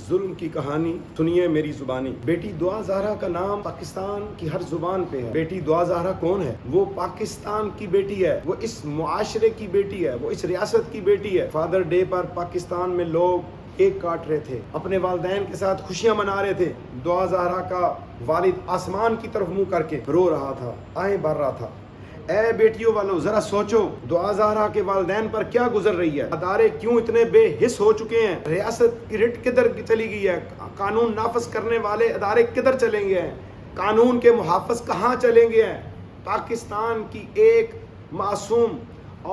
ظلم کی کہانی سنیے میری زبانی۔ بیٹی دعا زہرا کا نام پاکستان کی ہر زبان پہ ہے۔ بیٹی دعا زہرا کون ہے؟ وہ پاکستان کی بیٹی ہے، وہ اس معاشرے کی بیٹی ہے، وہ اس ریاست کی بیٹی ہے۔ فادر ڈے پر پاکستان میں لوگ کیک کاٹ رہے تھے، اپنے والدین کے ساتھ خوشیاں منا رہے تھے۔ دعا زہرا کا والد آسمان کی طرف منہ کر کے رو رہا تھا، آہیں بھر رہا تھا۔ اے بیٹیوں والو ذرا سوچو، دعا زہرا کے والدین پر کیا گزر رہی ہے؟ ادارے کیوں اتنے بے حس ہو چکے ہیں؟ ریاست کی رٹ کدھر چلی گئی ہے؟ قانون نافذ کرنے والے ادارے کدھر چلیں گے ہیں؟ قانون کے محافظ کہاں چلیں گے ہیں؟ پاکستان کی ایک معصوم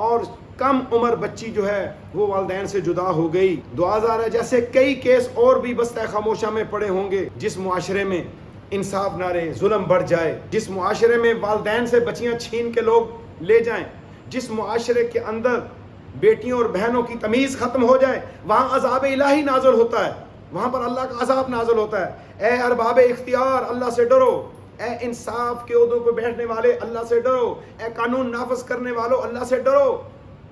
اور کم عمر بچی جو ہے وہ والدین سے جدا ہو گئی۔ دعا زہرا جیسے کئی کیس اور بھی بستہ خاموشہ میں پڑے ہوں گے۔ جس معاشرے میں انصاف نہ رہے، ظلم بڑھ جائے، جس معاشرے میں والدین سے بچیاں چھین کے لوگ لے جائیں، جس معاشرے کے اندر بیٹیوں اور بہنوں کی تمیز ختم ہو جائے، وہاں عذاب الہی نازل ہوتا ہے، وہاں پر اللہ کا عذاب نازل ہوتا ہے۔ اے ارباب اختیار، اللہ سے ڈرو۔ اے انصاف کے عہدوں پہ بیٹھنے والے، اللہ سے ڈرو۔ اے قانون نافذ کرنے والوں، اللہ سے ڈرو۔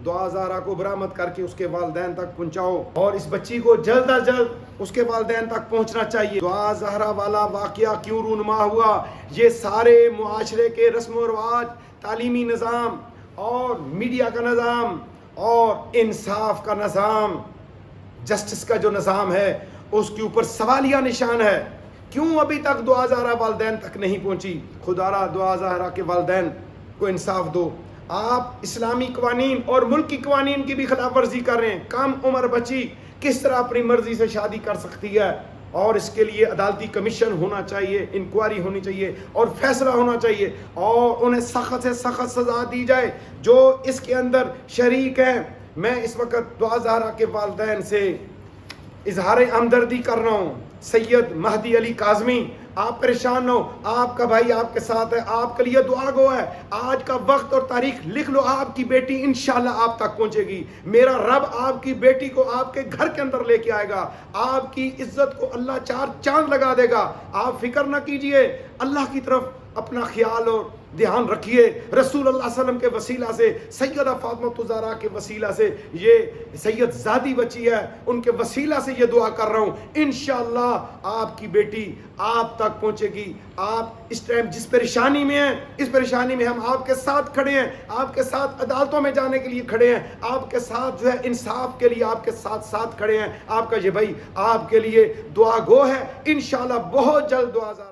دعا زہرا کو برآمد کر کے اس کے والدین تک پہنچاؤ، اور اس بچی کو جلد از جلد اس کے والدین تک پہنچنا چاہیے۔ دعا زہرا والا واقعہ کیوں رونما ہوا؟ یہ سارے معاشرے کے رسم و رواج، تعلیمی نظام اور میڈیا کا نظام اور انصاف کا نظام، جسٹس کا جو نظام ہے، اس کے اوپر سوالیہ نشان ہے۔ کیوں ابھی تک دعا زہرا والدین تک نہیں پہنچی؟ خدا را دعا زہرا کے والدین کو انصاف دو۔ آپ اسلامی قوانین اور ملک کی قوانین کی بھی خلاف ورزی کر رہے ہیں۔ کم عمر بچی کس طرح اپنی مرضی سے شادی کر سکتی ہے؟ اور اس کے لیے عدالتی کمیشن ہونا چاہیے، انکوائری ہونی چاہیے اور فیصلہ ہونا چاہیے، اور انہیں سخت سے سخت سزا دی جائے جو اس کے اندر شریک ہیں۔ میں اس وقت دعا زہرا کے والدین سے اظہار ہمدردی کر رہا ہوں۔ سید مہدی علی کاظمی، آپ پریشان ہو، آپ کا بھائی آپ کے ساتھ ہے، آپ کے لیے دعا گو ہے۔ آج کا وقت اور تاریخ لکھ لو، آپ کی بیٹی انشاءاللہ آپ تک پہنچے گی۔ میرا رب آپ کی بیٹی کو آپ کے گھر کے اندر لے کے آئے گا۔ آپ کی عزت کو اللہ چار چاند لگا دے گا۔ آپ فکر نہ کیجئے، اللہ کی طرف اپنا خیال اور دھیان رکھیے۔ رسول اللہ صلی اللہ علیہ وسلم کے وسیلہ سے، سیدہ فاطمہ الزہرا کے وسیلہ سے، یہ سید زادی بچی ہے، ان کے وسیلہ سے یہ دعا کر رہا ہوں، انشاءاللہ آپ کی بیٹی آپ تک پہنچے گی۔ آپ اس ٹائم جس پریشانی میں ہیں، اس پریشانی میں ہم آپ کے ساتھ کھڑے ہیں، آپ کے ساتھ عدالتوں میں جانے کے لیے کھڑے ہیں، آپ کے ساتھ جو ہے انصاف کے لیے آپ کے ساتھ کھڑے ہیں۔ آپ کا یہ بھائی آپ کے لیے دعا گو ہے، انشاءاللہ بہت جلد دعا زہرا